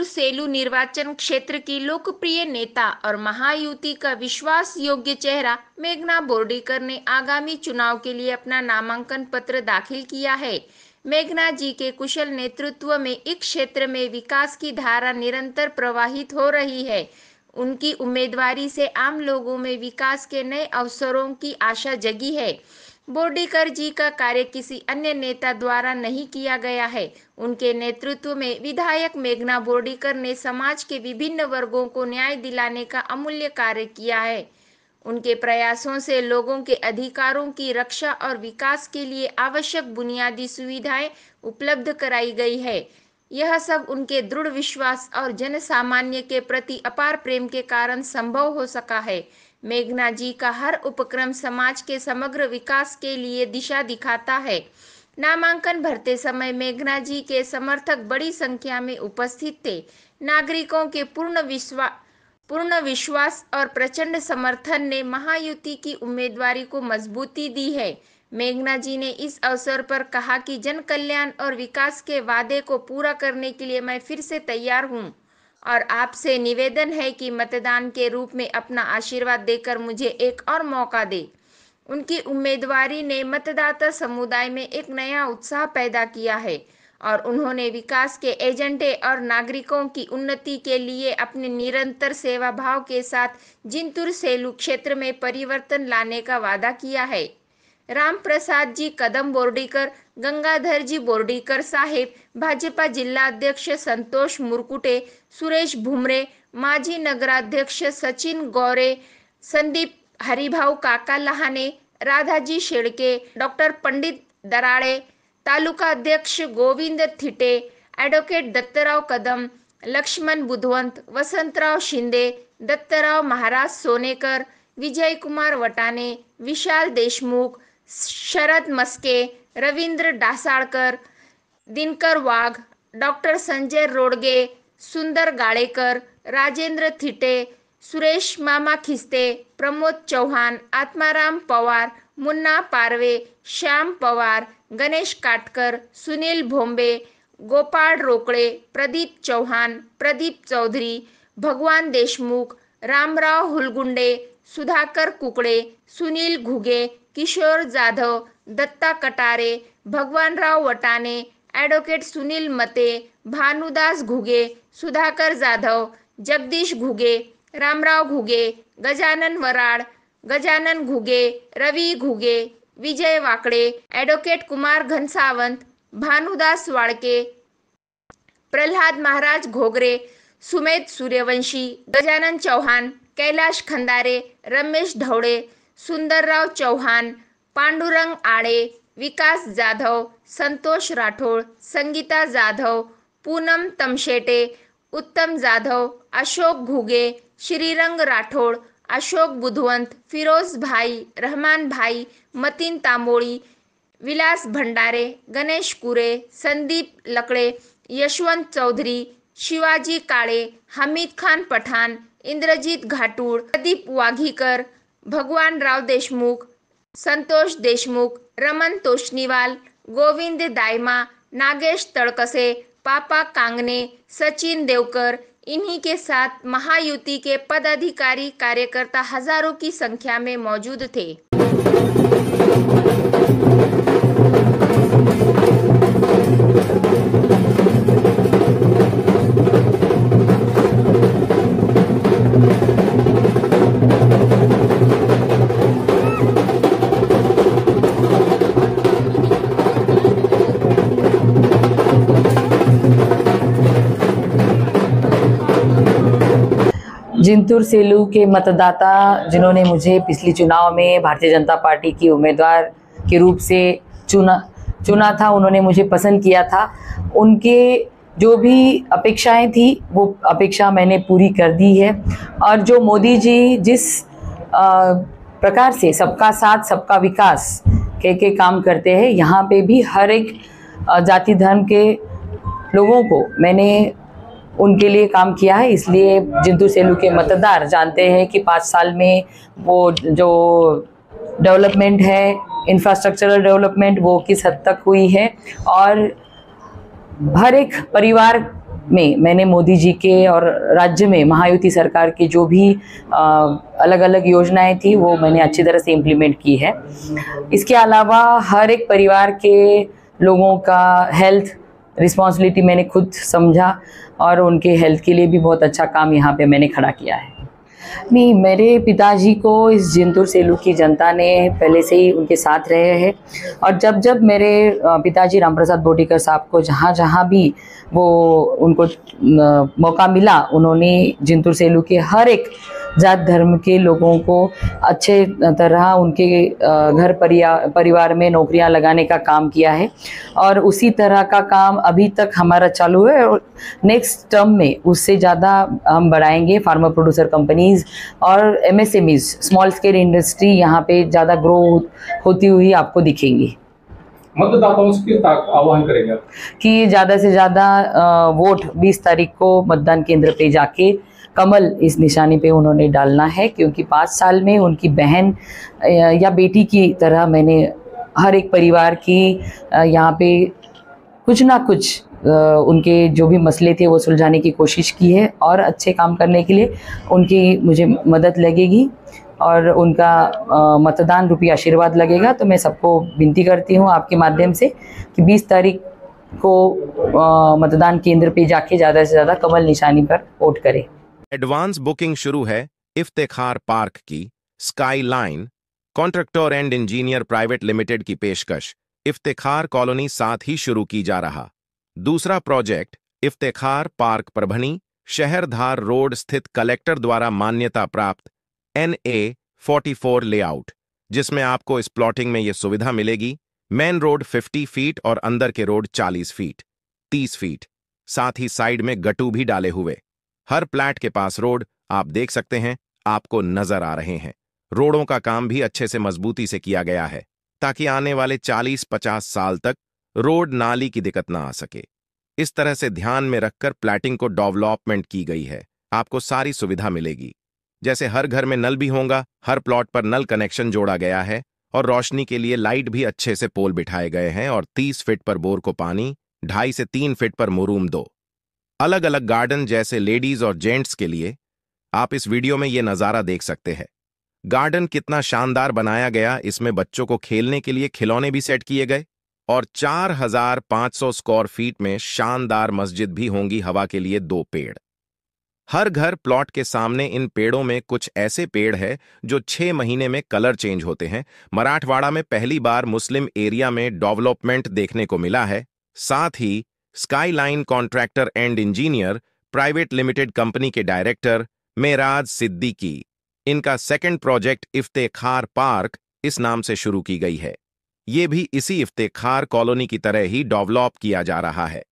सेलू निर्वाचन क्षेत्र की लोकप्रिय नेता और महायुति का विश्वास योग्य चेहरा मेघना बोर्डीकर ने आगामी चुनाव के लिए अपना नामांकन पत्र दाखिल किया है। मेघना जी के कुशल नेतृत्व में इस क्षेत्र में विकास की धारा निरंतर प्रवाहित हो रही है। उनकी उम्मीदवारी से आम लोगों में विकास के नए अवसरों की आशा जगी है। बोर्डीकर जी का कार्य किसी अन्य नेता द्वारा नहीं किया गया है। उनके नेतृत्व में विधायक मेघना बोर्डीकर ने समाज के विभिन्न वर्गों को न्याय दिलाने का अमूल्य कार्य किया है। उनके प्रयासों से लोगों के अधिकारों की रक्षा और विकास के लिए आवश्यक बुनियादी सुविधाएं उपलब्ध कराई गई है। यह सब उनके दृढ़ विश्वास और जन सामान्य के प्रति अपार प्रेम के कारण संभव हो सका है। मेघना जी का हर उपक्रम समाज के समग्र विकास के लिए दिशा दिखाता है। नामांकन भरते समय मेघना जी के समर्थक बड़ी संख्या में उपस्थित थे। नागरिकों के पूर्ण विश्वास और प्रचंड समर्थन ने महायुति की उम्मीदवारी को मजबूती दी है। मेघना जी ने इस अवसर पर कहा कि जन कल्याण और विकास के वादे को पूरा करने के लिए मैं फिर से तैयार हूं और आपसे निवेदन है कि मतदान के रूप में अपना आशीर्वाद देकर मुझे एक और मौका दे। उनकी उम्मीदवारी ने मतदाता समुदाय में एक नया उत्साह पैदा किया है और उन्होंने विकास के एजेंडे और नागरिकों की उन्नति के लिए अपने निरंतर सेवा भाव के साथ जिंतूर सेलू क्षेत्र में परिवर्तन लाने का वादा किया है। राम प्रसाद जी कदम बोर्डीकर, गंगाधर जी बोर्डीकर साहेब, भाजपा जिला अध्यक्ष संतोष मुरकुटे, सुरेश भुमरे, माजी नगराध्यक्ष सचिन गौरे, संदीप हरिभाऊ काका लहाने, राधाजी शेड़के, डॉक्टर पंडित दराड़े, तालुका अध्यक्ष गोविंद थिटे, एडवोकेट दत्तराव कदम, लक्ष्मण बुधवंत, वसंतराव शिंदे, दत्तराव महाराज सोनेकर, विजय कुमार वटाने, विशाल देशमुख, शरद मस्के, रवींद्र डासाळकर, दिनकर वाघ, डॉक्टर संजय रोडगे, सुंदर गाड़ेकर, राजेंद्र थिटे, सुरेश मामा खिस्ते, प्रमोद चौहान, आत्माराम पवार, मुन्ना पारवे, श्याम पवार, गणेश काटकर, सुनील भोंबे, गोपाल रोकड़े, प्रदीप चौहान, प्रदीप चौधरी, भगवान देशमुख, रामराव हुलगुंडे, सुधाकर कुकड़े, सुनील घुगे, किशोर जाधव, दत्ता कटारे, भगवानराव वटाने, एडवोकेट सुनील मते, भानुदास घुगे, सुधाकर जाधव, जगदीश घुगे, रामराव घुगे, गजानन वराड़, गजानन घुगे, रवि घुगे, विजय वाकड़े, एडवोकेट कुमार घनसावंत, भानुदास वाड़के, प्रहलाद महाराज घोगरे, सुमेध सूर्यवंशी, गजानन चौहान, कैलाश खंदारे, रमेश ढवड़े, सुंदरराव चौहान, पांडुरंग आड़े, विकास जाधव, संतोष राठौड़, संगीता जाधव, पूनम तमशेटे, उत्तम जाधव, अशोक घुगे, श्रीरंग राठौड़, अशोक बुधवंत, फिरोज भाई, रहमान भाई, मतीन तांबोली, विलास भंडारे, गणेश कुरे, संदीप लकड़े, यशवंत चौधरी, शिवाजी काळे, हमीद खान पठान, इंद्रजीत घाटूड़, प्रदीप वाघीकर, भगवान राव देशमुख, संतोष देशमुख, रमन तोष्णीवाल, गोविंद दायमा, नागेश तड़कसे, पापा कांगने, सचिन देवकर, इन्हीं के साथ महायुति के पदाधिकारी कार्यकर्ता हजारों की संख्या में मौजूद थे। जिंतूर सेलू के मतदाता जिन्होंने मुझे पिछली चुनाव में भारतीय जनता पार्टी की उम्मीदवार के रूप से चुना था, उन्होंने मुझे पसंद किया था। उनके जो भी अपेक्षाएं थी वो अपेक्षा मैंने पूरी कर दी है। और जो मोदी जी जिस प्रकार से सबका साथ सबका विकास के काम करते हैं, यहाँ पे भी हर एक जाति धर्म के लोगों को मैंने उनके लिए काम किया है। इसलिए जिंतूर सेलू के मतदार जानते हैं कि 5 साल में वो जो डेवलपमेंट है, इंफ्रास्ट्रक्चरल डेवलपमेंट, वो किस हद तक हुई है और हर एक परिवार में मैंने मोदी जी के और राज्य में महायुति सरकार की जो भी अलग अलग योजनाएं थी वो मैंने अच्छी तरह से इम्प्लीमेंट की है। इसके अलावा हर एक परिवार के लोगों का हेल्थ रिस्पॉन्सिबिलिटी मैंने खुद समझा और उनके हेल्थ के लिए भी बहुत अच्छा काम यहाँ पे मैंने खड़ा किया है। नहीं, मेरे पिताजी को इस जिंतूर सेलू की जनता ने पहले से ही उनके साथ रहे हैं और जब जब मेरे पिताजी रामप्रसाद बोटीकर साहब को जहाँ जहाँ भी वो उनको मौका मिला उन्होंने जिंतूर सेलू के हर एक जात धर्म के लोगों को अच्छे तरह उनके घर परिवार में नौकरियां लगाने का काम किया है और उसी तरह का काम अभी तक हमारा चालू है और नेक्स्ट टर्म में उससे ज़्यादा हम बढ़ाएंगे। फार्मर प्रोड्यूसर कंपनीज और एमएसएमईज स्मॉल स्केल इंडस्ट्री यहाँ पे ज़्यादा ग्रो होती हुई आपको दिखेंगी। मतदाताओं से आह्वान करेंगे कि ज़्यादा से ज़्यादा वोट 20 तारीख को मतदान केंद्र पे जाके कमल इस निशानी पे उन्होंने डालना है, क्योंकि 5 साल में उनकी बहन या बेटी की तरह मैंने हर एक परिवार की यहाँ पे कुछ ना कुछ उनके जो भी मसले थे वो सुलझाने की कोशिश की है और अच्छे काम करने के लिए उनकी मुझे मदद लगेगी और उनका मतदान रूपी आशीर्वाद लगेगा। तो मैं सबको विनती करती हूँ आपके माध्यम से कि 20 तारीख को मतदान केंद्र पे जाके ज़्यादा से ज़्यादा कमल निशानी पर वोट करें। एडवांस बुकिंग शुरू है इफ्तेखार पार्क की। Sky line contractor and engineer private limited की पेशकश इफ्तेखार कॉलोनी साथ ही शुरू की जा रहा। दूसरा प्रोजेक्ट इफ्तेखार पार्क परभनी शहरधार रोड स्थित कलेक्टर द्वारा मान्यता प्राप्त NA 44 लेआउट, जिसमें आपको इस प्लॉटिंग में यह सुविधा मिलेगी। मेन रोड 50 फीट और अंदर के रोड 40 फीट 30 फीट, साथ ही साइड में गट्टू भी डाले हुए। हर प्लैट के पास रोड आप देख सकते हैं, आपको नजर आ रहे हैं। रोडों का काम भी अच्छे से मजबूती से किया गया है ताकि आने वाले 40-50 साल तक रोड नाली की दिक्कत ना आ सके। इस तरह से ध्यान में रखकर प्लैटिंग को डेवलपमेंट की गई है। आपको सारी सुविधा मिलेगी, जैसे हर घर में नल भी होगा, हर प्लॉट पर नल कनेक्शन जोड़ा गया है और रोशनी के लिए लाइट भी अच्छे से पोल बिठाए गए हैं और 30 फीट पर बोर को पानी, 2.5 से 3 फीट पर मुरूम 2। अलग अलग गार्डन जैसे लेडीज और जेंट्स के लिए आप इस वीडियो में ये नज़ारा देख सकते हैं। गार्डन कितना शानदार बनाया गया, इसमें बच्चों को खेलने के लिए खिलौने भी सेट किए गए और 4500 स्क्वायर फीट में शानदार मस्जिद भी होंगी। हवा के लिए 2 पेड़। हर घर प्लॉट के सामने इन पेड़ों में कुछ ऐसे पेड़ है जो 6 महीने में कलर चेंज होते हैं। मराठवाड़ा में पहली बार मुस्लिम एरिया में डेवलपमेंट देखने को मिला है। साथ ही skyline contractor and engineer private limited company के डायरेक्टर मेराज सिद्दीकी, इनका सेकंड प्रोजेक्ट इफ्तेखार पार्क इस नाम से शुरू की गई है। ये भी इसी इफ्तेखार कॉलोनी की तरह ही डेवलप किया जा रहा है।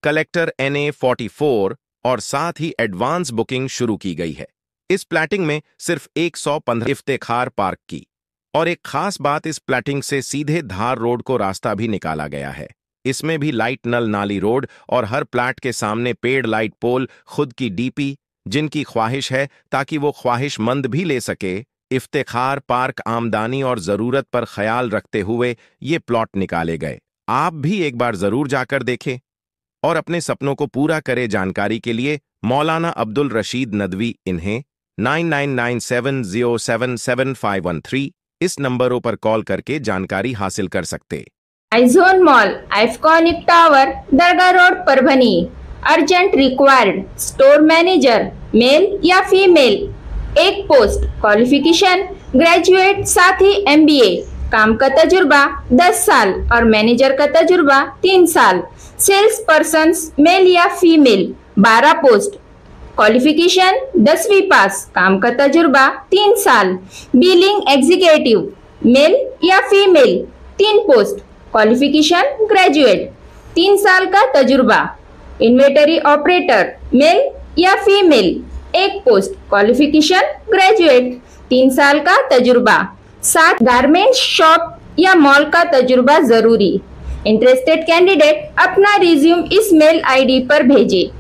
कलेक्टर NA 44 और साथ ही एडवांस बुकिंग शुरू की गई है। इस प्लैटिंग में सिर्फ 115 इफ्तेखार पार्क की और एक खास बात, इस प्लैटिंग से सीधे धार रोड को रास्ता भी निकाला गया है। इसमें भी लाइट नल नाली रोड और हर प्लैट के सामने पेड़ लाइट पोल, खुद की DP, जिनकी ख्वाहिश है ताकि वो ख्वाहिशमंद भी ले सके। इफ्तेखार पार्क आमदनी और जरूरत पर ख्याल रखते हुए ये प्लॉट निकाले गए। आप भी एक बार जरूर जाकर देखें और अपने सपनों को पूरा करें। जानकारी के लिए मौलाना अब्दुल रशीद नदवी, इन्हें 9997077513 इस नंबरों पर कॉल करके जानकारी हासिल कर सकते। आइजोन मॉल, आइकॉनिक टावर, दरगाह road, Parbhani. Urgent required store manager, male या फीमेल, 1 पोस्ट। क्वालिफिकेशन ग्रेजुएट, साथ ही MBA। काम का तजुर्बा 10 साल और मैनेजर का तजुर्बा 3 साल। सेल्स पर्सन मेल या फीमेल, 12 पोस्ट। क्वालिफिकेशन 10वीं पास, काम का तजुर्बा 3 साल। बिलिंग एग्जीक्यूटिव, मेल या फीमेल, 3 पोस्ट। क्वालिफिकेशन ग्रेजुएट, 3 साल का तजुर्बा। इन्वेंटरी ऑपरेटर, मेल या फीमेल, 1 पोस्ट। क्वालिफिकेशन ग्रेजुएट, 3 साल का तजुर्बा। 7 गारमेंट शॉप या मॉल का तजुर्बा जरूरी। इंटरेस्टेड कैंडिडेट अपना रिज्यूम इस मेल ID पर भेजे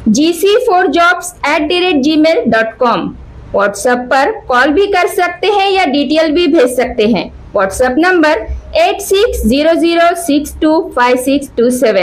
gc4jobs@gmail.com। व्हाट्सएप पर कॉल भी कर सकते हैं या डिटेल भी भेज सकते हैं। WhatsApp number 8600625627।